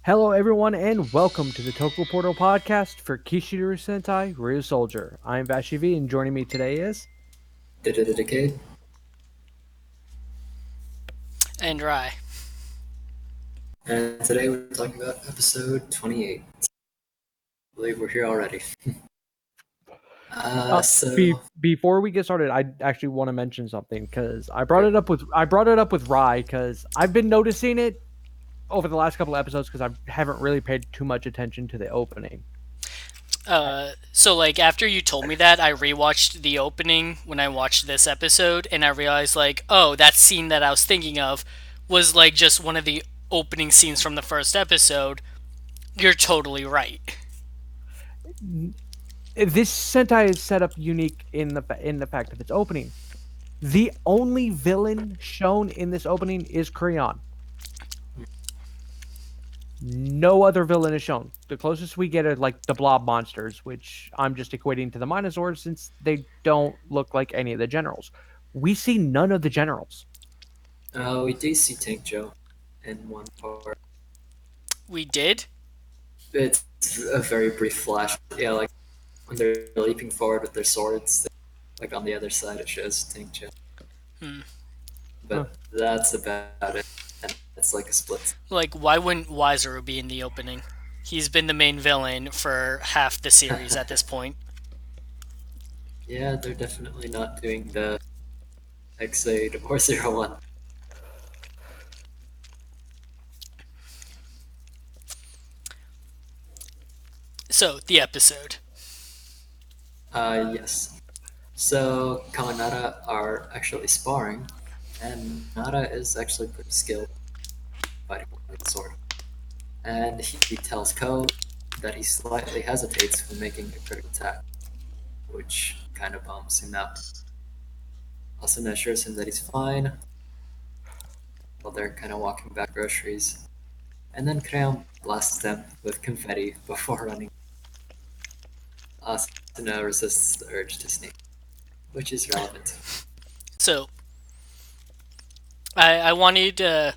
Hello, everyone, and welcome to the TokuPortal podcast for Kishiryu Sentai Ryusoulger. I'm Vashivi, and joining me today is Decade. And Rye. And today we're talking about episode 28. I believe we're here already. uh, So before we get started. I actually want to mention something because I brought it up with Rye because I've been noticing it over the last couple of episodes because I haven't really paid too much attention to the opening. So like after you told me that, I rewatched the opening when I watched this episode, and I realized like, oh, that scene that I was thinking of was like just one of the opening scenes from the first episode. You're totally right. This Sentai is set up unique in the fact of its opening. The only villain shown in this opening is Creon. No other villain is shown. The closest we get are like the blob monsters, which I'm just equating to the Minosaurs since they don't look like any of the generals. We see none of the generals. we do see Tank Joe in one part. We did. It's a very brief flash. Yeah, like when they're leaping forward with their swords, like on the other side it shows Tank Joe. Hmm. But that's about it. And it's like a split. Like, why wouldn't Wiseru be in the opening? He's been the main villain for half the series at this point. Yeah, they're definitely not doing the X8 or 01. So the episode. Yes. So Kawa and Nara are actually sparring, and Nara is actually pretty skilled fighting with the sword. And he tells Ko that he slightly hesitates when making a critical attack, which kind of bums him out. Asuna assures him that he's fine while they're kind of walking back groceries. And then Kreon blasts them with confetti before running. Asuna resists the urge to sneak, which is relevant. So I wanted to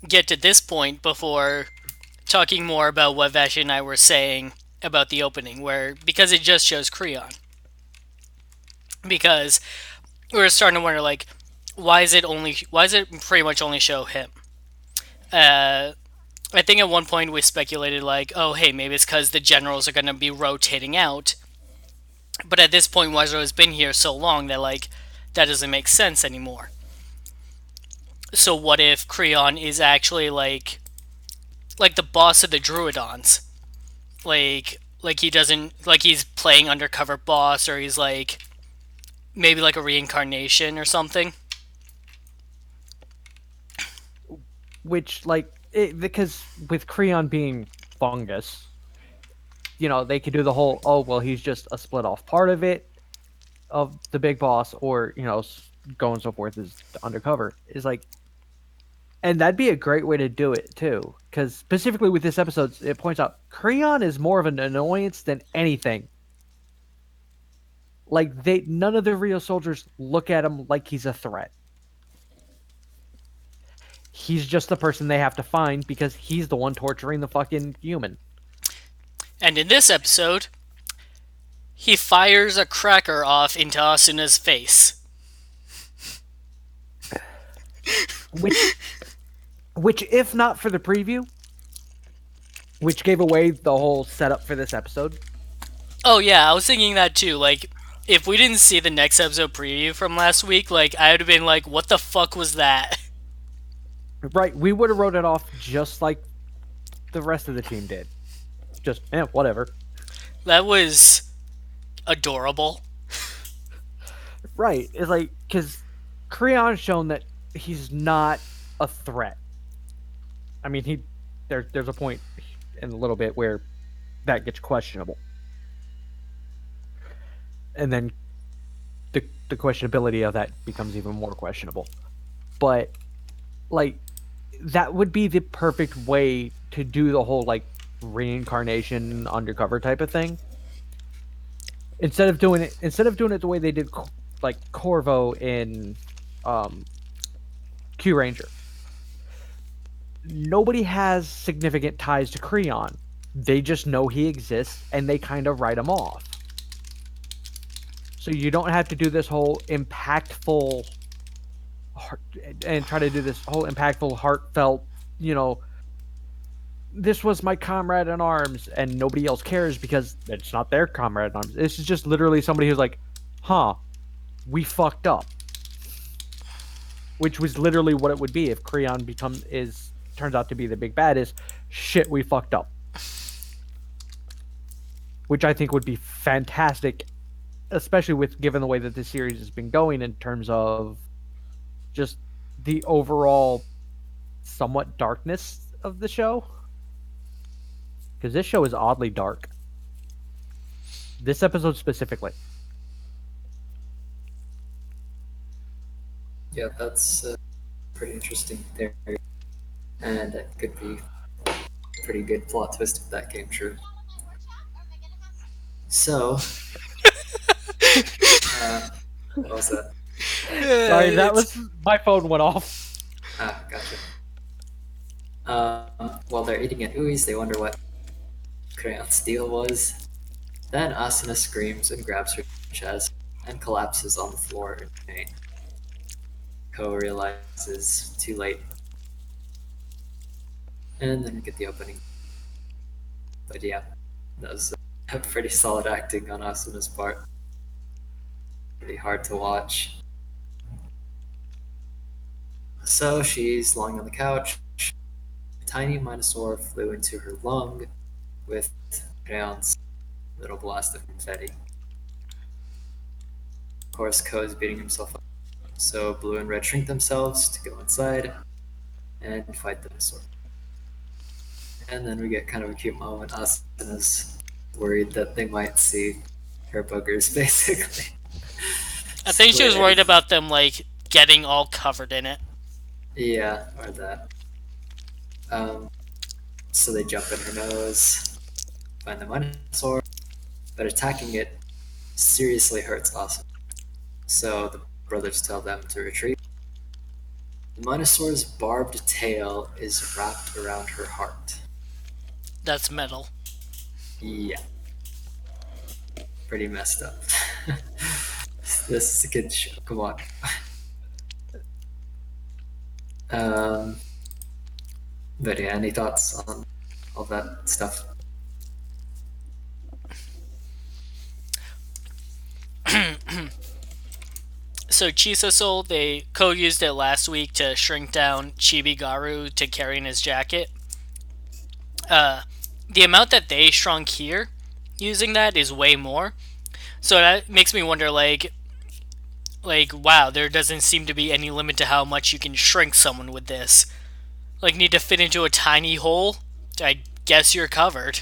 get to this point before talking more about what Vash and I were saying about the opening, where because it just shows Creon. Because we were starting to wonder, like, why is it pretty much only show him? I think at one point we speculated like, oh hey, maybe it's because the generals are gonna be rotating out. But at this point, Wiseau has been here so long that like that doesn't make sense anymore. So what if Creon is actually like the boss of the Druidons? Like he doesn't like he's playing undercover boss, or he's like maybe like a reincarnation or something. Which, because with Creon being fungus, they could do the whole, oh, well, he's just a split off part of it, of the big boss, or, going so forth as undercover. Is like, and that'd be a great way to do it too, because specifically with this episode, it points out Creon is more of an annoyance than anything. Like none of the Rio soldiers look at him like he's a threat. He's just the person they have to find because he's the one torturing the fucking human. And in this episode, he fires a cracker off into Asuna's face. Which, if not for the preview, which gave away the whole setup for this episode. Oh yeah, I was thinking that too. Like, if we didn't see the next episode preview from last week, like I would have been like, "What the fuck was that?" Right, we would have wrote it off just like the rest of the team did. Just, whatever. That was adorable. Right, it's like, because Creon's shown that he's not a threat. I mean, there's a point in a little bit where that gets questionable. And then the questionability of that becomes even more questionable. But, like, that would be the perfect way to do the whole, like, reincarnation undercover type of thing. Instead of doing it the way they did, like, Corvo in Q Ranger. nobody has significant ties to Creon. They just know he exists and they kind of write him off. So you don't have to do this whole impactful and try to do this whole impactful, heartfelt, you know, this was my comrade in arms, and nobody else cares because it's not their comrade in arms. This is just literally somebody who's like, huh, we fucked up. Which was literally what it would be if Creon turns out to be the big bad is shit, we fucked up. Which I think would be fantastic, especially with given the way that this series has been going in terms of just the overall somewhat darkness of the show. Because this show is oddly dark. This episode specifically. Yeah, that's a pretty interesting theory, and it could be a pretty good plot twist if that came true. So, what was that? Sorry, that was my phone went off. Ah, gotcha. While they're eating at Ui's, they wonder what Creon's deal was. Then Asuna screams and grabs her chest and collapses on the floor in pain. Ko realizes too late. And then we get the opening. But yeah, that was pretty solid acting on Asuna's part. Pretty hard to watch. So she's lying on the couch. A tiny Minosaur flew into her lung with Creon's little blast of confetti. Of course, Ko is beating himself up. So Blue and Red shrink themselves to go inside and fight the Minosaur. And then we get kind of a cute moment. Asuna's worried that they might see her boogers, basically. I think she was worried about them like getting all covered in it. Yeah, or that. So they jump in her nose, find the Minosaur, but attacking it seriously hurts Asuna. So the brothers tell them to retreat. The Minosaur's barbed tail is wrapped around her heart. That's metal. Yeah. Pretty messed up. This is a kid's show. Come on. But yeah, any thoughts on all that stuff? So Chisasoul, they co-used it last week to shrink down Chibigaru to carry in his jacket. The amount that they shrunk here using that is way more. So that makes me wonder, like, wow, there doesn't seem to be any limit to how much you can shrink someone with this. Like, need to fit into a tiny hole? I guess you're covered.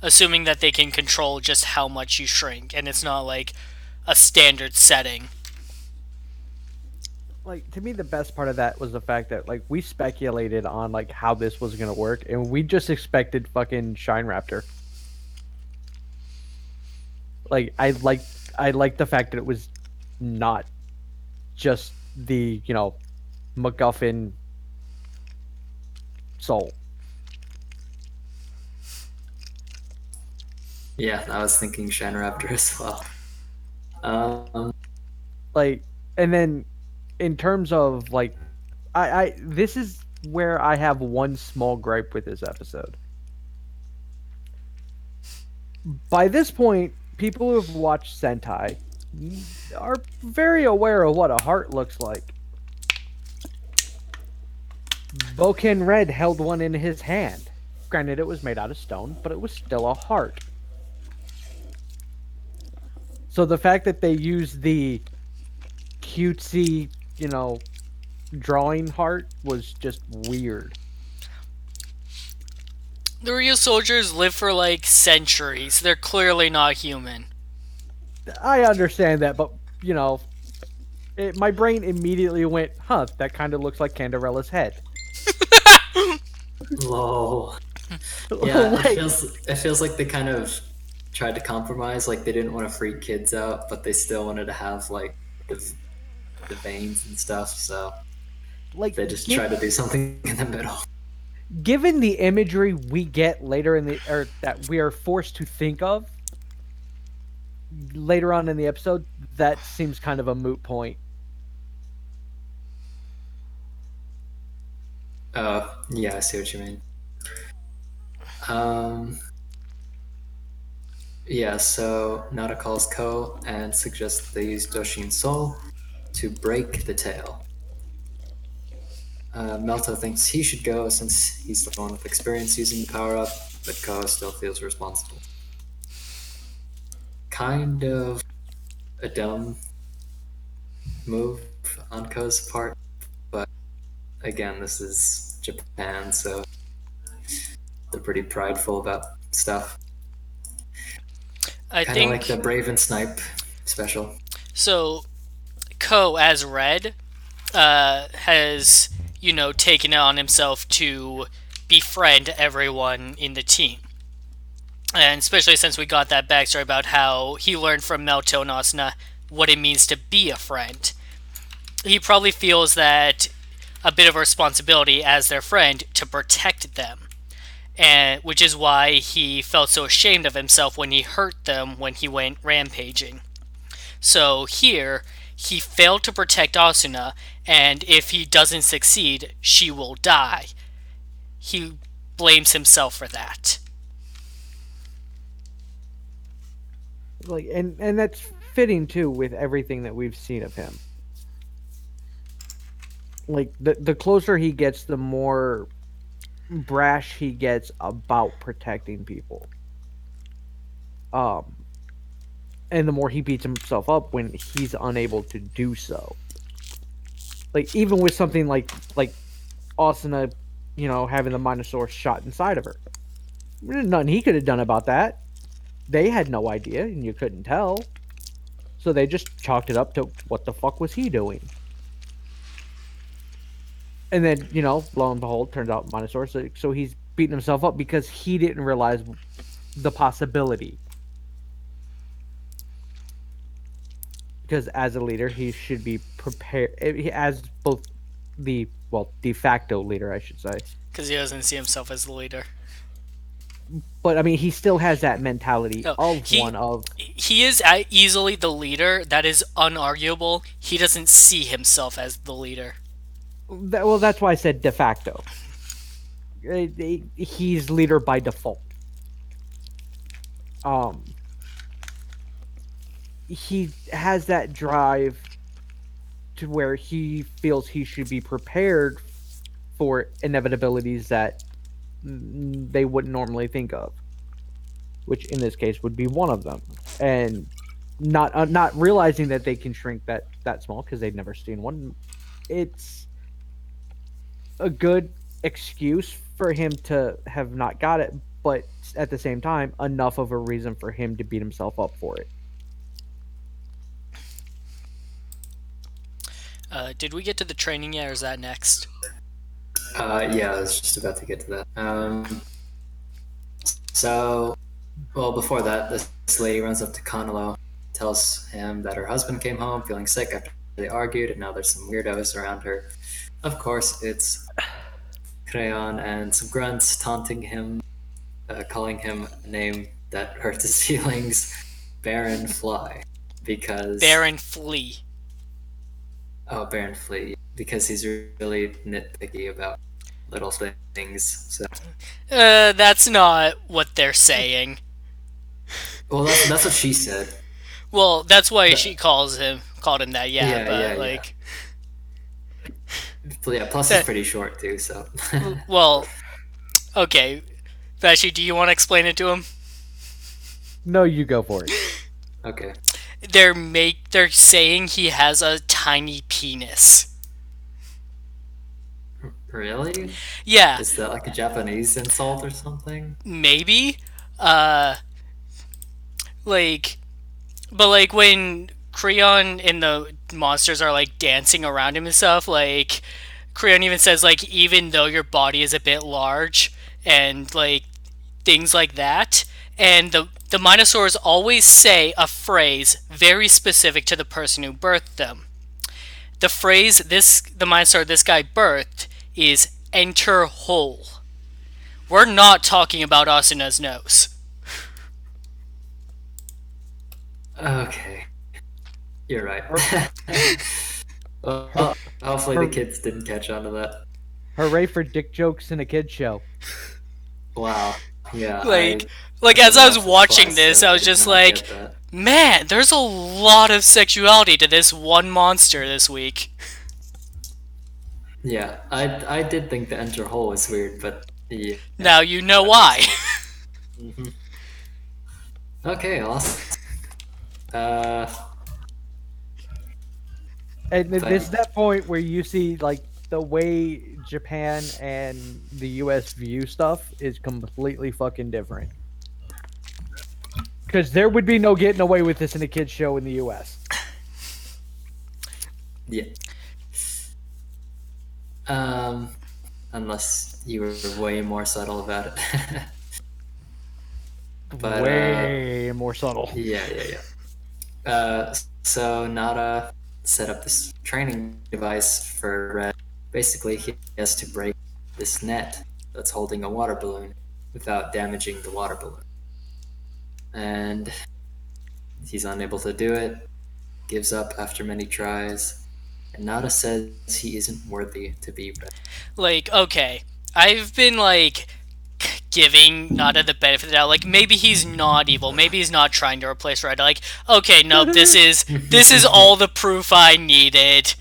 Assuming that they can control just how much you shrink, and it's not like a standard setting. Like, to me, the best part of that was the fact that like we speculated on like how this was gonna work, and we just expected fucking Shine Raptor. Like, I like the fact that it was not just the MacGuffin soul. Yeah, I was thinking Shine Raptor as well. Like, and then in terms of like, I this is where I have one small gripe with this episode. By this point, people who have watched Sentai are very aware of what a heart looks like. Boken Red held one in his hand. Granted, it was made out of stone, but it was still a heart. So the fact that they used the cutesy, drawing heart was just weird. The Ryusoulgers live for like centuries. They're clearly not human. I understand that, but my brain immediately went, "Huh, that kind of looks like Canderella's head." Lol. Yeah, Like, it feels like they kind of tried to compromise. Like they didn't want to freak kids out, but they still wanted to have like the veins and stuff. So Like, They just try to do something in the middle. given the imagery we get later in the, or that we are forced to think of later on in the episode, that seems kind of a moot point. Yeah, I see what you mean. Um, yeah, so Nada calls Ko and suggests they use Doshin's soul to break the tail. Melto thinks he should go since he's the one with experience using the power up, but Ko still feels responsible. Kind of a dumb move on Ko's part, but again, this is Japan, so they're pretty prideful about stuff. I Kind of like think the Brave and Snipe special. so. Ko, as Red, has taken it on himself to befriend everyone in the team, and especially since we got that backstory about how he learned from Melto and Asuna what it means to be a friend. He probably feels that a bit of a responsibility as their friend to protect them, and which is why he felt so ashamed of himself when he hurt them when he went rampaging. So here, he failed to protect Asuna, and if he doesn't succeed, she will die. He blames himself for that. Like, and that's fitting too with everything that we've seen of him. Like, the closer he gets, the more brash he gets about protecting people. And the more he beats himself up when he's unable to do so. Like, even with something like Asuna, having the Minosaur shot inside of her. There's nothing he could have done about that. They had no idea, and you couldn't tell. So they just chalked it up to what the fuck was he doing? And then, lo and behold, turns out Minosaur. So he's beating himself up because he didn't realize the possibility. Because as a leader, he should be prepared. As both the, de facto leader, I should say. Because he doesn't see himself as the leader. But, I mean, he still has that mentality He is easily the leader. That is unarguable. He doesn't see himself as the leader. Well, that's why I said de facto. He's leader by default. He has that drive to where he feels he should be prepared for inevitabilities that they wouldn't normally think of, which in this case would be one of them, and not realizing that they can shrink that small because they've never seen one. It's a good excuse for him to have not got it, but at the same time, enough of a reason for him to beat himself up for it. Did we get to the training yet, or is that next? Yeah, I was just about to get to that. Before that, this lady runs up to Kanalo, tells him that her husband came home feeling sick after they argued, and now there's some weirdos around her. Of course, it's Crayon and some grunts taunting him, calling him a name that hurts his feelings, Baron Fly, because... Baron Flea. Oh, Baron Flea, because he's really nitpicky about little things. So. That's not what they're saying. Well, that's what she said. Well, that's why she called him that. Yeah. Yeah, plus it's pretty short too. So. Well, okay, Bashi, do you want to explain it to him? No, you go for it. Okay. They're saying he has a tiny penis. Really? Yeah. Is that like a Japanese insult or something? Maybe. But when Creon and the monsters are like dancing around him and stuff, like Creon even says like even though your body is a bit large and like things like that, and the Minosaurs always say a phrase very specific to the person who birthed them. the phrase the Minotaur this guy birthed is enter whole. We're not talking about Asuna's nose. Okay. You're right. Her, Well, hopefully her, the kids didn't catch on to that. hooray for dick jokes in a kid's show. Wow. Yeah, Like, I as I was watched it watching twice, this, so I I was did just not like, get that. man, there's a lot of sexuality to this one monster this week. Yeah, I did think the enter hole was weird, but yeah, Now you know that why. makes sense. Okay, awesome. Uh, And this but is that point where you see like the way Japan and the US view stuff is completely fucking different. Because there would be no getting away with this in a kid's show in the US. yeah. Unless you were way more subtle about it. But Way more subtle. yeah. So Nada set up this training device for Red. Basically, he has to break this net that's holding a water balloon without damaging the water balloon. And he's unable to do it, gives up after many tries, and Nada says he isn't worthy to be Red. Like, okay, I've been like giving Nada the benefit of the doubt. Like, maybe he's not evil. Maybe he's not trying to replace Red. Like, okay, no, this is all the proof I needed.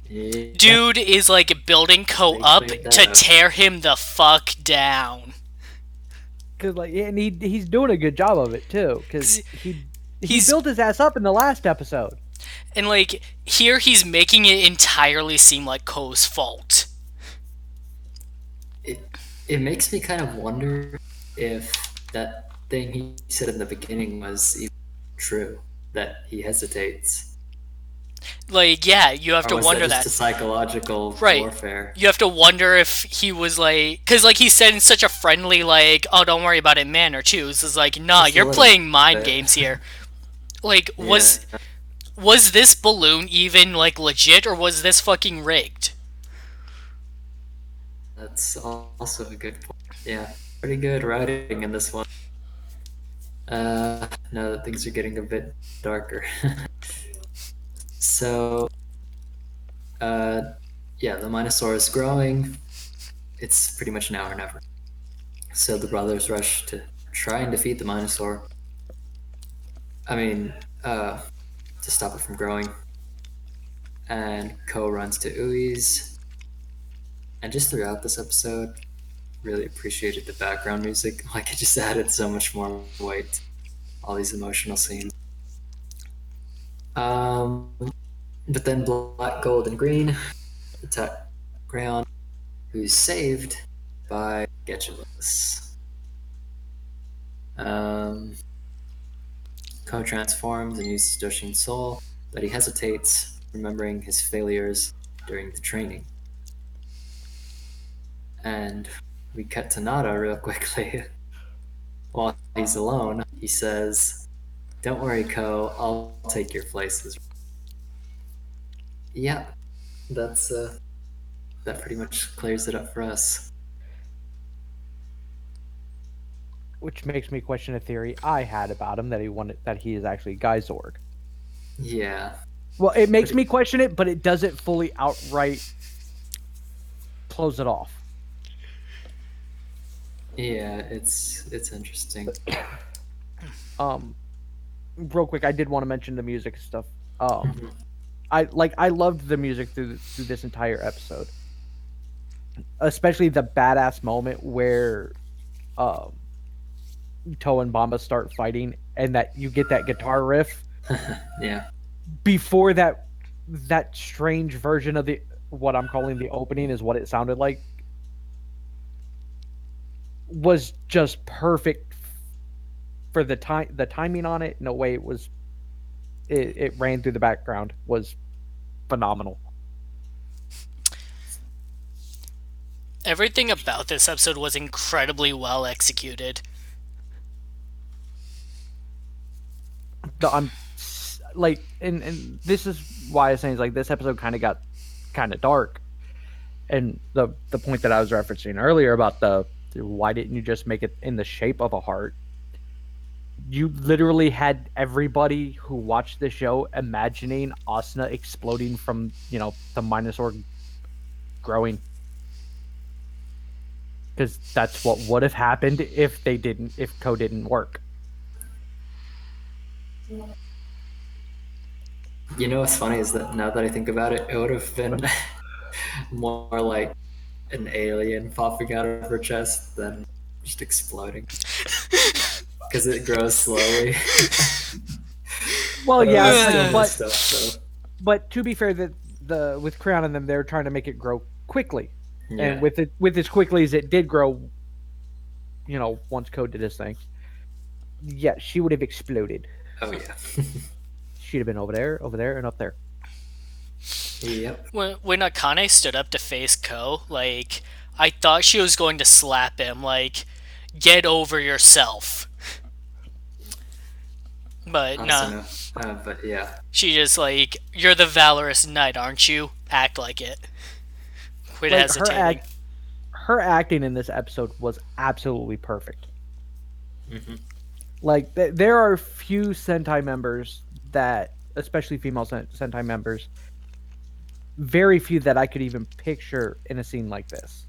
Yeah. Dude is like building Ko They up cleared that to up. tear him the fuck down. Cause like, and he's doing a good job of it too. Cause he He's- built his ass up in the last episode. And like here he's making it entirely seem like Ko's fault. It makes me kind of wonder if that thing he said in the beginning was even true, that he hesitates. Like, yeah, you have Or to was wonder that just that. a psychological Right. warfare? You have to wonder if he was like, because like he said in such a friendly like, oh, don't worry about it manner too. This is like, nah, Just a you're little playing mind bit. games here. Like, Yeah. was this balloon even like legit or was this fucking rigged? That's also a good point. Yeah, pretty good writing in this one. Now that things are getting a bit darker. So, yeah, the Minosaur is growing. It's pretty much now or never. So the brothers rush to try and defeat the Minosaur. I mean, to stop it from growing. And Ko runs to Ui's. And just throughout this episode, really appreciated the background music. Like, it just added so much more weight. All these emotional scenes. But then Black, Gold, and Green attack Crayon, who's saved by Getulus. Ko transforms and uses Doshin's soul, but he hesitates, remembering his failures during the training. And we cut to Nada real quickly. While he's alone, he says, "Don't worry, Ko, I'll take your places." Yeah, that's that pretty much clears it up for us. Which makes me question a theory I had about him that he is actually Geysorg. Yeah. Well, it makes me question it, but it doesn't fully outright close it off. Yeah, it's interesting. Real quick, I did want to mention the music stuff. I loved the music through this entire episode, especially the badass moment where Toe and Bamba start fighting, and that you get that guitar riff Yeah. before that strange version of the what I'm calling the opening is what it sounded like, was just perfect for the timing on it. No way it ran through the background was phenomenal. Everything about this episode was incredibly well executed. like, and this is why I'm saying is like this episode kind of got kind of dark, and the point that I was referencing earlier about the why didn't you just make it in the shape of a heart? You literally had everybody who watched the show imagining Asuna exploding from the Minosaur growing, because that's what would have happened if Ko didn't work. You know what's funny is that now that I think about it, it would have been more like an alien popping out of her chest than just exploding. Because it grows slowly. Well, yeah, Still but messed up, so. but to be fair, that the with Creon and them, they're trying to make it grow quickly, and Yeah. with as quickly as it did grow, once Ko did his thing, yeah, she would have exploded. Oh, yeah. She'd have been over there, and up there. Yep. When Akane stood up to face Ko, like, I thought she was going to slap him, like, get over yourself. But nah, But yeah. she just like, you're the valorous knight, aren't you? Act like it. Quit Like hesitating. her acting in this episode was absolutely perfect. Mm-hmm. Like there are few Sentai members that, especially female Sentai members, very few that I could even picture in a scene like this,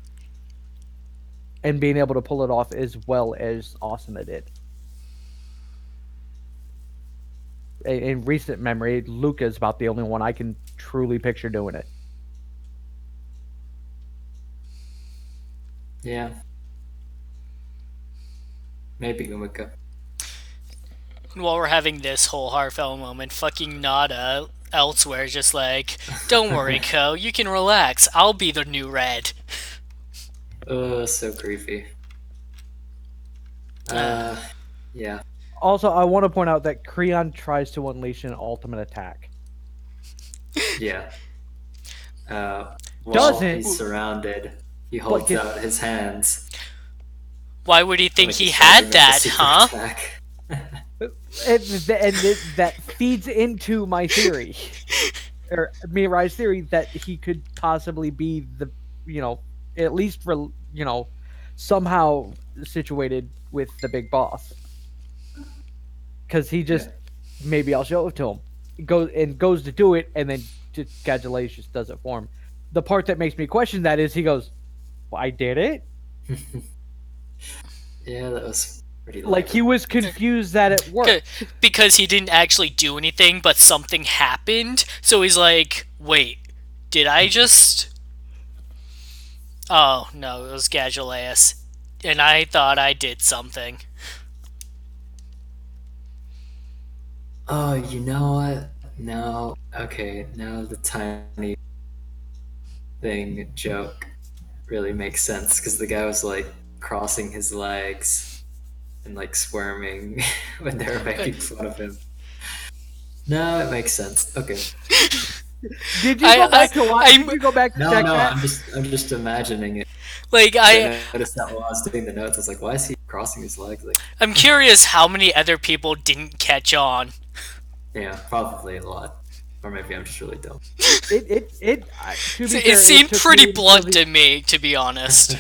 and being able to pull it off as well as Asuna did. In recent memory, Luca is about the only one I can truly picture doing it. Yeah. Maybe Umika. While we're having this whole heartfelt moment, fucking Nada elsewhere is just like, don't worry, Ko, you can relax. I'll be the new Red. Oh, so creepy. Yeah. Also, I want to point out that Creon tries to unleash an ultimate attack. Yeah. Doesn't. He's surrounded, he holds out his hands. Why would he think like he he's trying to had make a that, secret huh? attack. That feeds into my theory, or Mirai's theory, that he could possibly be the, at least for, somehow situated with the big boss. Because he just, maybe I'll show it to him. Goes to do it, and then just Gadulacious does it for him. The part that makes me question that is he goes, well, I did it? Yeah, that was pretty Like he was confused that it worked. Because he didn't actually do anything, but something happened. So he's like, wait, did I just... Oh, no, it was Gadulacious. And I thought I did something. Oh, you know what? Now, okay, now the tiny thing joke really makes sense because the guy was like crossing his legs and like squirming when they were making fun of him. No, it makes sense. Okay. Did you go back to watch? Did you go back to check that? I'm just imagining it. Like, I noticed that while I was doing the notes. I was like, why is he crossing his legs? Like, I'm curious how many other people didn't catch on. yeah, probably a lot. Or maybe I'm just really dumb. It seemed pretty blunt to me, to be honest.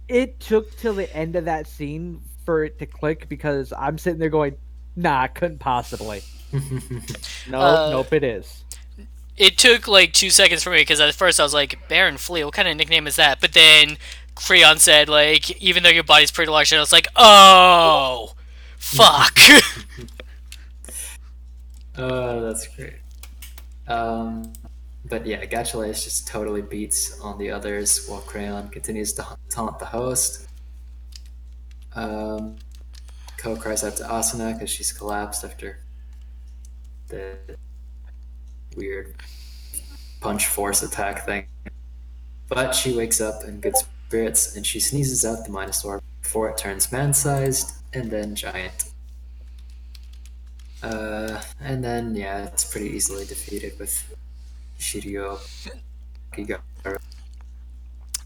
It took till the end of that scene for it to click, because I'm sitting there going, nah, couldn't possibly. Nope, it is. It took like 2 seconds for me, because at first I was like, Baron Flea, what kind of nickname is that? But then Creon said, like, even though your body's pretty large, and I was like, oh, fuck. Oh, that's great. But yeah, Gachalace just totally beats on the others while Crayon continues to taunt the host. Ko cries out to Asuna because she's collapsed after the weird punch force attack thing. But she wakes up in good spirits and she sneezes out the Minosaur before it turns man-sized and then giant. And then, yeah, it's pretty easily defeated with Kishiryu.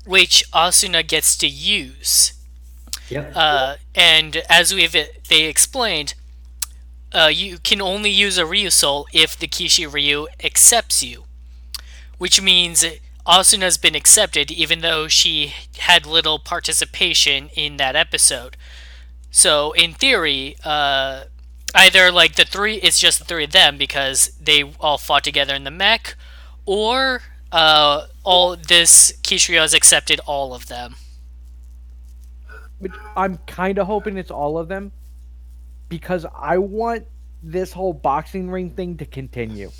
Which Asuna gets to use. Yep. And as they explained, You can only use a Ryusoul if the Kishiryu accepts you, which means Asuna's been accepted even though she had little participation in that episode. So in theory, either like the three, it's just the three of them because they all fought together in the mech, or all this Kishiryu has accepted all of them. Which I'm kind of hoping it's all of them because I want this whole boxing ring thing to continue.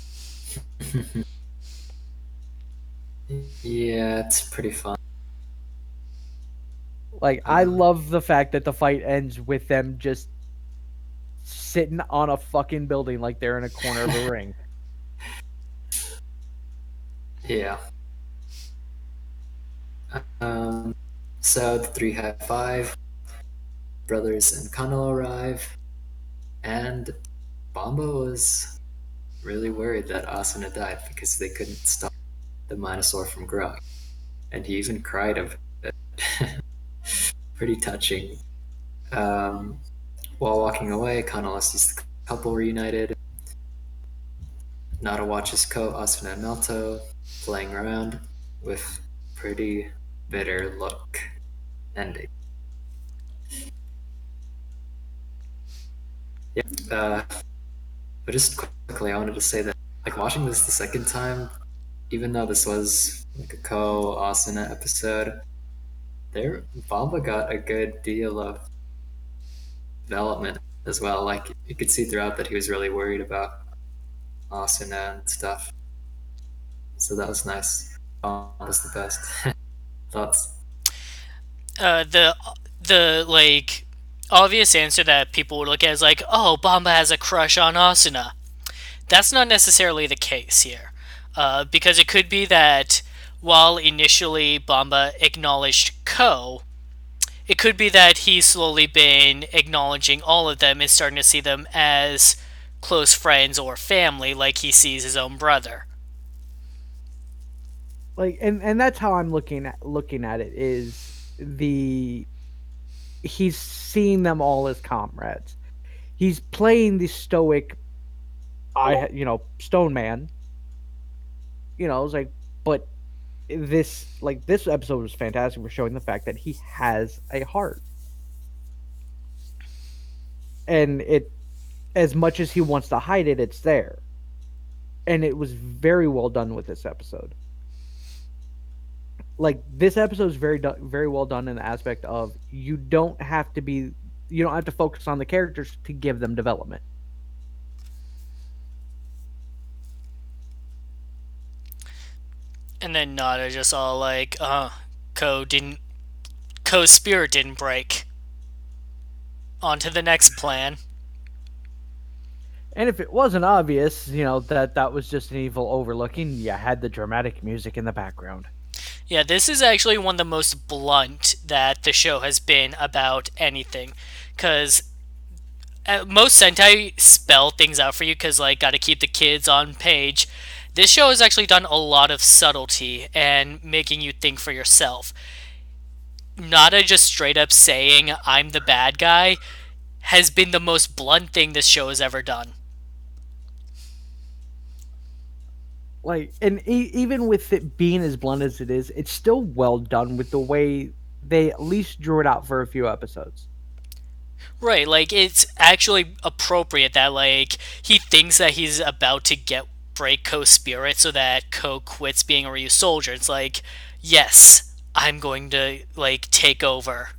Yeah, it's pretty fun. Like, I love the fact that the fight ends with them just sitting on a fucking building like they're in a corner of a ring. Yeah. Um, so the three high five, brothers and Kano arrive, and Bomba was really worried that Asuna died because they couldn't stop the Minosaur from growing. And he even cried of it. Pretty touching. Um, while walking away, Kano sees the couple reunited. Nada watches Ko, Asuna, and Melto playing around with pretty bitter look ending. Yeah. But just quickly, I wanted to say that, like, watching this the second time, even though this was like a Ko Asuna episode, there Bamba got a good deal of development as well. Like, you could see throughout that he was really worried about Asuna and stuff. So that was nice. Bamba's the best. Thoughts? The like obvious answer that people would look at is like, oh, Bamba has a crush on Asuna. That's not necessarily the case here, because it could be that while initially Bamba acknowledged Ko, it could be that he's slowly been acknowledging all of them and starting to see them as close friends or family, like he sees his own brother. Like, and that's how I'm looking at it is the he's seeing them all as comrades. He's playing the stoic, stone man. It's like, but this episode was fantastic for showing the fact that he has a heart, and it, as much as he wants to hide it, it's there, and it was very well done with this episode. Like, this episode is very well done in the aspect of you don't have to focus on the characters to give them development. And then Nada just all like, Ko didn't, Ko's spirit didn't break. On to the next plan. And if it wasn't obvious, that was just an evil overlooking, you had the dramatic music in the background. Yeah, this is actually one of the most blunt that the show has been about anything. Because most Sentai spell things out for you because, like, gotta keep the kids on page. This show has actually done a lot of subtlety and making you think for yourself. Nada just straight up saying, I'm the bad guy, has been the most blunt thing this show has ever done. Like, and even with it being as blunt as it is, it's still well done with the way they at least drew it out for a few episodes. Right, like, it's actually appropriate that, like, he thinks that he's about to break Ko's spirit so that Ko quits being a Ryusoulger. It's like, yes, I'm going to, like, take over.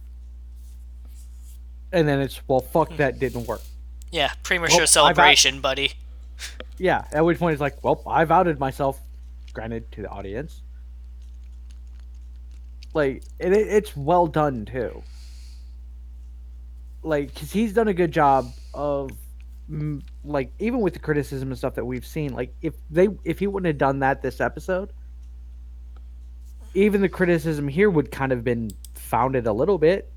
And then it's, well, fuck, that didn't work. Yeah, premature celebration, buddy. Yeah, at which point it's like, well, I've outed myself, granted, to the audience. Like, it's well done, too. Like, because he's done a good job of, like, even with the criticism and stuff that we've seen, like, if he wouldn't have done that this episode, even the criticism here would kind of been founded a little bit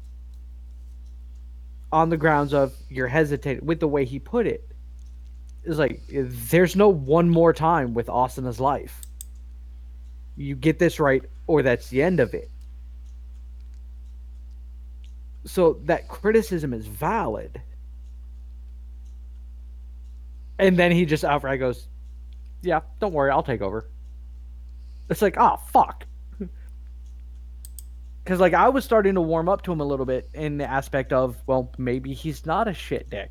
on the grounds of you're hesitating with the way he put it. It's like, there's no one more time with Asuna's life. You get this right, or that's the end of it. So that criticism is valid. And then he just outright goes, "Yeah, don't worry, I'll take over." It's like, oh fuck, because like I was starting to warm up to him a little bit in the aspect of, well, maybe he's not a shit dick.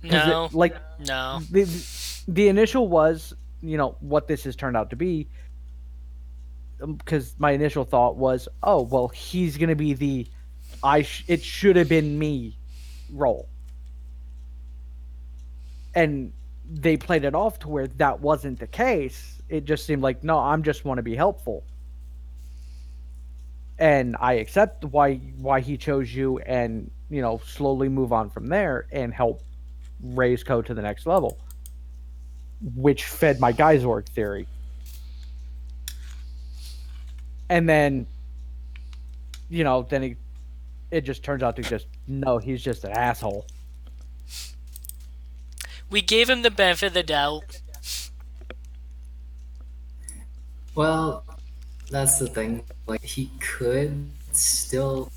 Because No, like no. the initial was, what this has turned out to be. Because my initial thought was, oh well, he's gonna be the it should have been me role, and they played it off to where that wasn't the case. It just seemed like, no, I'm just want to be helpful, and I accept why he chose you, and slowly move on from there and help raise Code to the next level, which fed my Geizorg theory. And then, then it just turns out to just, no, he's just an asshole. We gave him the benefit of the doubt. Well, that's the thing. Like, he could still,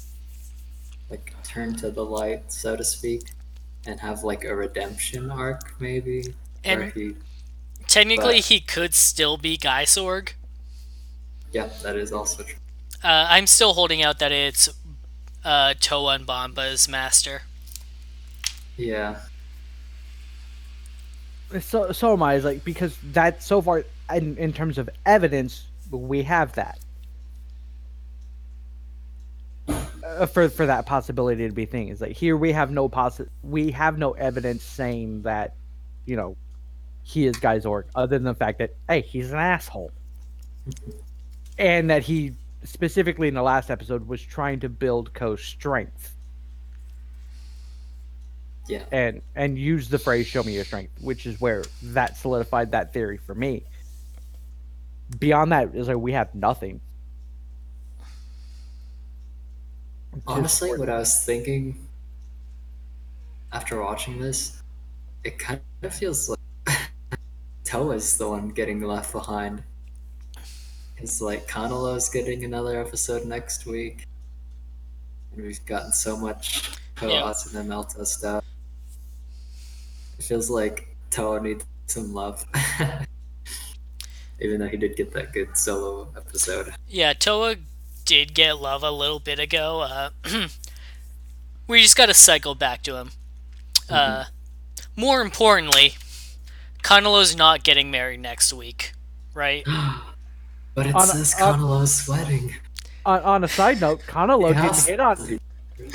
like, turn to the light, so to speak, and have, like, a redemption arc, maybe, where And he. technically, But he could still be Gaisorg. yeah, that is also true. I'm still holding out that it's Toa and Bomba's master. Yeah. So am I. Is like, because that so far in terms of evidence, we have that for that possibility to be thing. Is like, here we have no evidence saying that he is Geizorg, other than the fact that, hey, he's an asshole, and that he specifically in the last episode was trying to build Ko's strength. Yeah. And use the phrase "show me your strength," which is where that solidified that theory for me. Beyond that, is like, we have nothing. Honestly, what I was thinking after watching this, it kind of feels like Toa's the one getting left behind. It's like Kanelo's getting another episode next week. And we've gotten so much Toa Asuna Melta stuff. It feels like Toa needs some love. Even though he did get that good solo episode. Yeah, Toa did get love a little bit ago. We just gotta cycle back to him. More importantly, Kanelo's not getting married next week, right? But it says Kanelo's wedding. On a side note, Kanelo didn't hit on.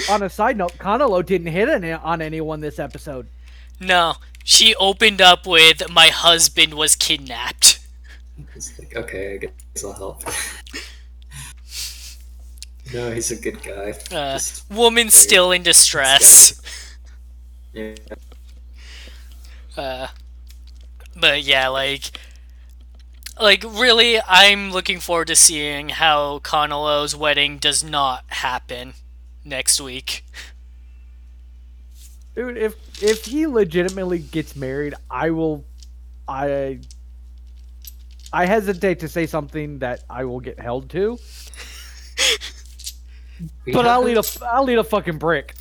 On a side note, Kanelo didn't hit on anyone this episode. No, she opened up with, "My husband was kidnapped." It's like, okay, I guess I'll help. No, he's a good guy. Woman still in distress. Yeah. But yeah, like really, I'm looking forward to seeing how Kanelo's wedding does not happen next week. Dude, if he legitimately gets married, I hesitate to say something that I will get held to. But I'll eat a fucking brick.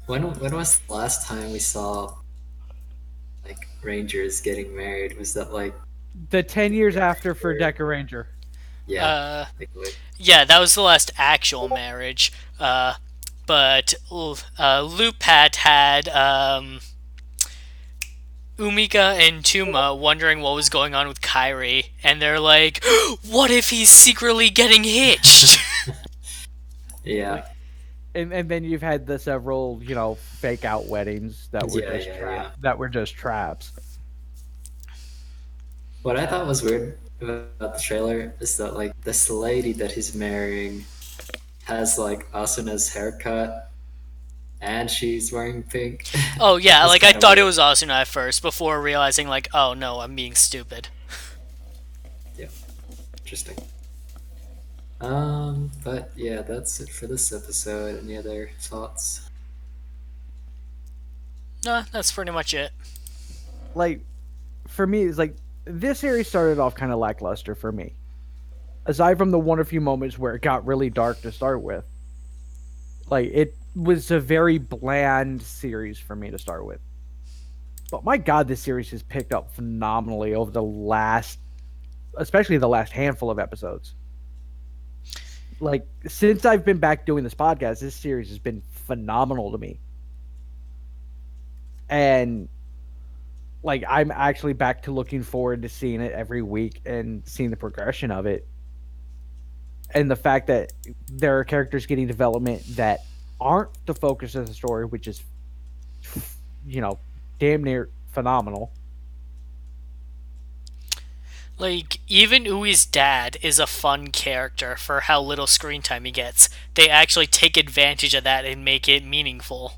When was the last time we saw like Rangers getting married? Was that like the 10 years after for Deca Ranger? Yeah. Yeah, that was the last actual marriage. But Lupat had Umika and Tuma wondering what was going on with Kairi, and they're like, "What if he's secretly getting hitched?" Yeah. And then you've had the several, fake out weddings that were that were just traps. What I thought was weird about the trailer is that like this lady that he's marrying has like Asuna's haircut and she's wearing pink. Oh yeah, like I thought it was Asuna at first before realizing like, oh no, I'm being stupid. Yeah. Interesting. But yeah, that's it for this episode. Any other thoughts? No, that's pretty much it. Like, for me, it's like, this series started off kind of lackluster for me. Aside from the one or few moments where it got really dark to start with. Like, it was a very bland series for me to start with. But my God, this series has picked up phenomenally over the last, especially the last handful of episodes. Like since I've been back doing this podcast, this series has been phenomenal to me. And like I'm actually back to looking forward to seeing it every week and seeing the progression of it. And the fact that there are characters getting development that aren't the focus of the story, which is, you know, damn near phenomenal. Like, even Ui's dad is a fun character for how little screen time he gets. They actually take advantage of that and make it meaningful.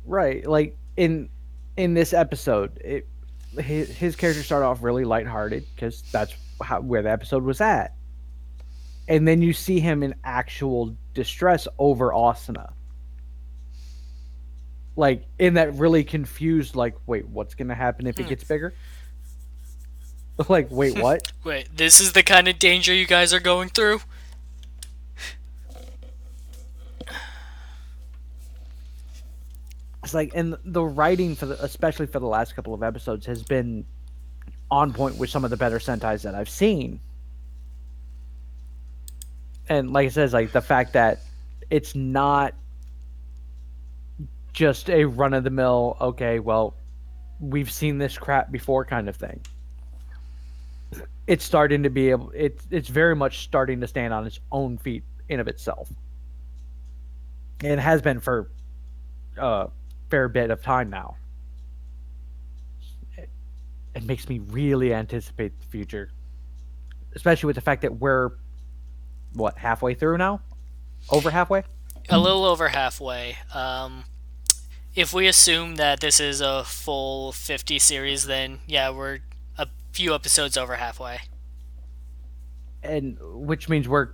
Right. Like in this episode, his character started off really lighthearted because that's where the episode was at. And then you see him in actual distress over Asuna. Like in that really confused, like, wait, what's gonna happen if it gets bigger? Like, wait, what? Wait, this is the kind of danger you guys are going through? It's like, and the writing for especially for the last couple of episodes, has been on point with some of the better Sentais that I've seen. And like I said, like the fact that it's not just a run of the mill, okay, well, we've seen this crap before kind of thing. It's starting to be able, it's very much starting to stand on its own feet in of itself. And it has been for a fair bit of time now. It makes me really anticipate the future, especially with the fact that we're what, halfway through now, over halfway. A little over halfway. If we assume that this is a full 50 series, then yeah, we're a few episodes over halfway. And which means we're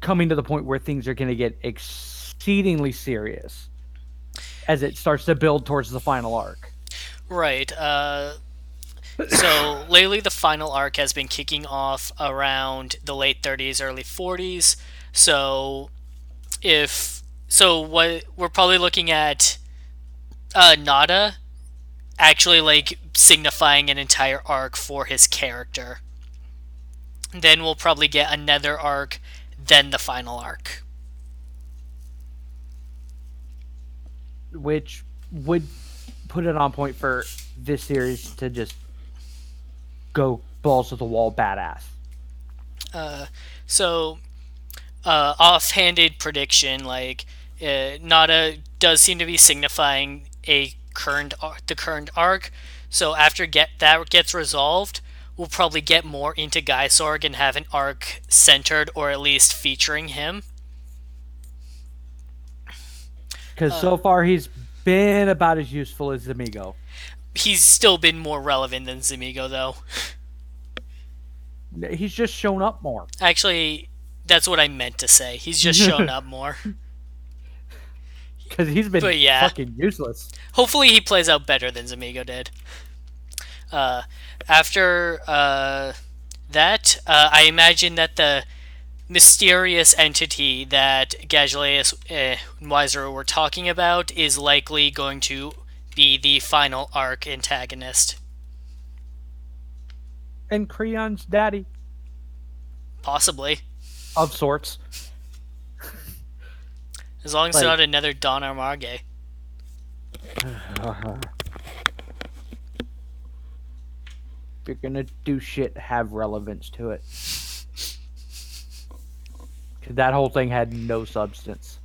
coming to the point where things are going to get exceedingly serious as it starts to build towards the final arc. Right. So lately, the final arc has been kicking off around the late 30s, early 40s. So what we're probably looking at, Nada actually like signifying an entire arc for his character. Then we'll probably get another arc, then the final arc. Which would put it on point for this series to just go balls to the wall badass. So, offhanded prediction, like Nada does seem to be signifying the current arc. So after that gets resolved, we'll probably get more into Gaisorg and have an arc centered or at least featuring him. Because so far he's been about as useful as Zamigo. He's still been more relevant than Zamigo, though. He's just shown up more. Actually, that's what I meant to say. He's just shown up more. Because he's been fucking useless. Hopefully he plays out better than Zamigo did. After that, I imagine that the mysterious entity that Gajaleus and Wiseru were talking about is likely going to be the final arc antagonist. And Creon's daddy. Possibly. Of sorts. As long as it's not another Don Armarge. If you're gonna do shit, have relevance to it. Because that whole thing had no substance.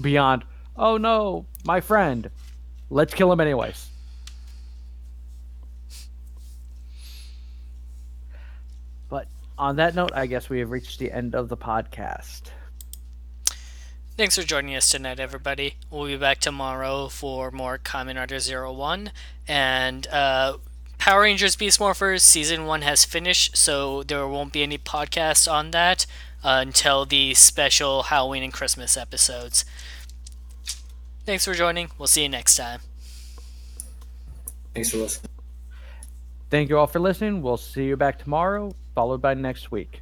Beyond, oh no, my friend. Let's kill him anyways. But on that note, I guess we have reached the end of the podcast. Thanks for joining us tonight, everybody. We'll be back tomorrow for more Kamen Rider 01. And Power Rangers Beast Morphers Season 1 has finished, so there won't be any podcasts on that until the special Halloween and Christmas episodes. Thanks for joining. We'll see you next time. Thanks for listening. Thank you all for listening. We'll see you back tomorrow, followed by next week.